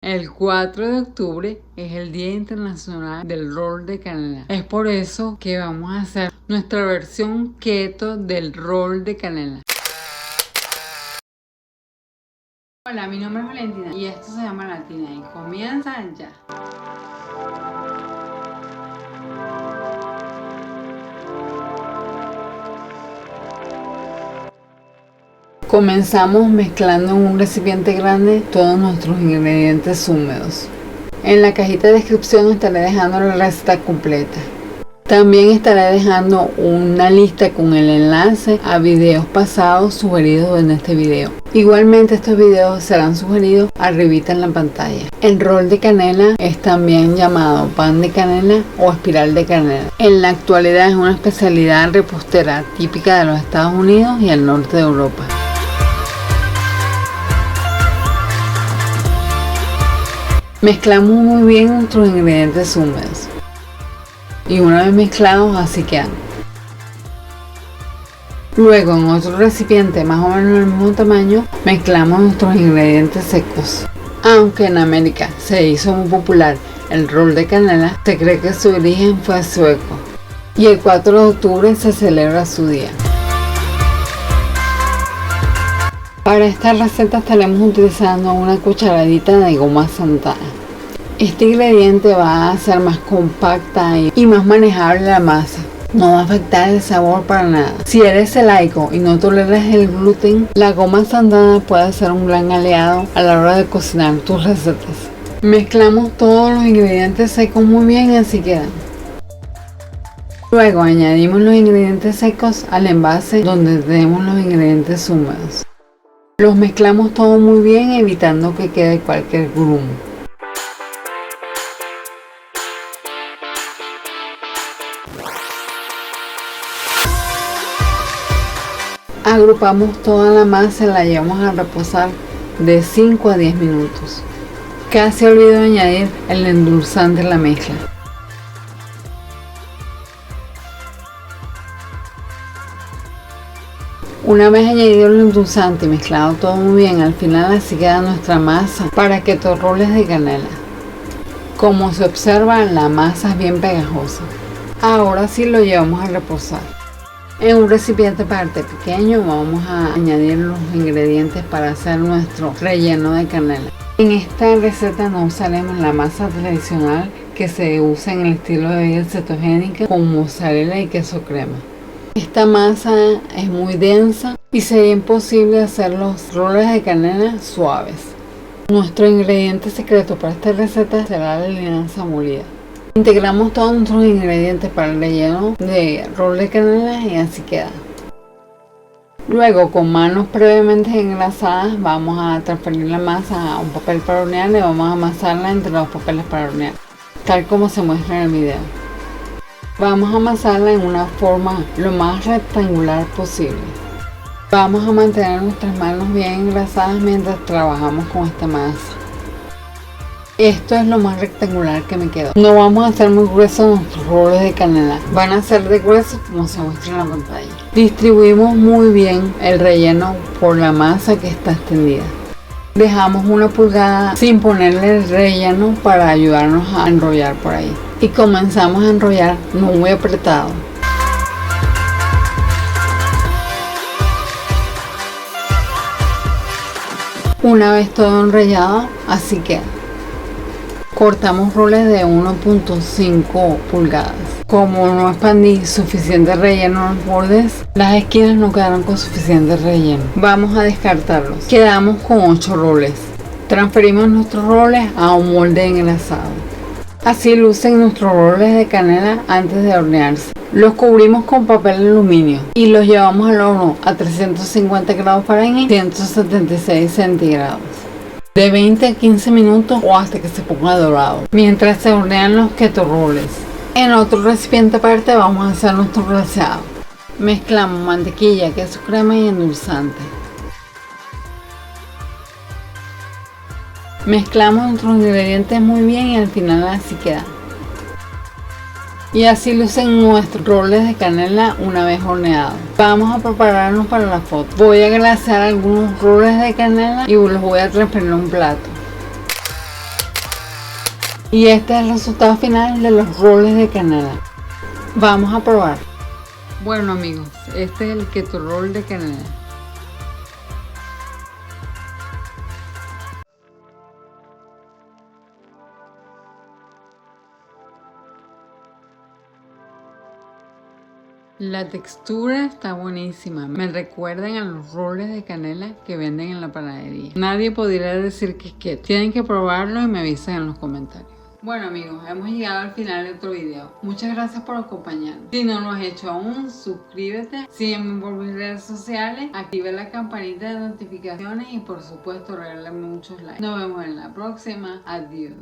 El 4 de octubre es el Día Internacional del Rol de Canela. Es por eso que vamos a hacer nuestra versión keto del rol de canela. Hola, mi nombre es Valentina y esto se llama Latina y comienza ya. Comenzamos mezclando en un recipiente grande todos nuestros ingredientes húmedos. En la cajita de descripción estaré dejando la receta completa. También estaré dejando una lista con el enlace a videos pasados sugeridos en este video. Igualmente estos videos serán sugeridos arribita en la pantalla. El rol de canela es también llamado pan de canela o espiral de canela. En la actualidad es una especialidad repostera típica de los Estados Unidos y el norte de Europa. Mezclamos muy bien nuestros ingredientes húmedos y una vez mezclados así quedan. Luego en otro recipiente más o menos del mismo tamaño mezclamos nuestros ingredientes secos. Aunque en América se hizo muy popular el rol de canela, se cree que su origen fue sueco y el 4 de octubre se celebra su día. Para esta receta estaremos utilizando una cucharadita de goma Santana. Este ingrediente va a hacer más compacta y más manejable la masa. No va a afectar el sabor para nada. Si eres celíaco y no toleras el gluten, la goma Santana puede ser un gran aliado a la hora de cocinar tus recetas. Mezclamos todos los ingredientes secos muy bien, así quedan. Luego añadimos los ingredientes secos al envase donde tenemos los ingredientes húmedos. Los mezclamos todo muy bien, evitando que quede cualquier grumo. Agrupamos toda la masa y la llevamos a reposar de 5 a 10 minutos. Casi olvido añadir el endulzante a la mezcla. Una vez añadido el endulzante y mezclado todo muy bien, al final así queda nuestra masa para keto roles de canela. Como se observa, la masa es bien pegajosa. Ahora sí lo llevamos a reposar. En un recipiente aparte pequeño vamos a añadir los ingredientes para hacer nuestro relleno de canela. En esta receta no usaremos la masa tradicional que se usa en el estilo de vida cetogénica con mozzarella y queso crema. Esta masa es muy densa y sería imposible hacer los roles de canela suaves. Nuestro ingrediente secreto para esta receta será la linaza molida. Integramos todos nuestros ingredientes para el relleno de rol de canela y así queda. Luego, con manos previamente engrasadas, vamos a transferir la masa a un papel para hornear y vamos a amasarla entre los papeles para hornear, tal como se muestra en el video. Vamos a amasarla en una forma lo más rectangular posible. Vamos a mantener nuestras manos bien engrasadas mientras trabajamos con esta masa. Esto es lo más rectangular que me quedó. No vamos a hacer muy gruesos nuestros roles de canela. Van a ser de gruesos como se muestra en la pantalla. Distribuimos muy bien el relleno por la masa que está extendida. Dejamos 1 pulgada sin ponerle el relleno para ayudarnos a enrollar por ahí. Y comenzamos a enrollar no muy apretado. Una vez todo enrollado, así queda. Cortamos roles de 1.5 pulgadas. Como no expandí suficiente relleno en los bordes, las esquinas no quedaron con suficiente relleno. Vamos a descartarlos. Quedamos con 8 roles. Transferimos nuestros roles a un molde engrasado. Así lucen nuestros roles de canela antes de hornearse. Los cubrimos con papel aluminio y los llevamos al horno a 350 grados Fahrenheit, 176 centígrados. De 20 a 15 minutos o hasta que se ponga dorado, mientras se hornean los keto roles. En otro recipiente aparte vamos a hacer nuestro glaseado. Mezclamos mantequilla, queso crema y endulzante. Mezclamos nuestros ingredientes muy bien y al final así queda. Y así lucen nuestros roles de canela una vez horneados. Vamos a prepararnos para la foto. Voy a glasear algunos roles de canela y los voy a transferir a un plato. Y este es el resultado final de los roles de canela. Vamos a probar. Bueno amigos, este es el keto roll de canela. La textura está buenísima. Me recuerdan a los roles de canela que venden en la panadería. Nadie podría decir que es keto. Tienen que probarlo y me avisan en los comentarios. Bueno amigos, hemos llegado al final de otro video. Muchas gracias por acompañarnos. Si no lo has hecho aún, suscríbete, sígueme por mis redes sociales, activa la campanita de notificaciones y por supuesto regálame muchos likes. Nos vemos en la próxima. Adiós.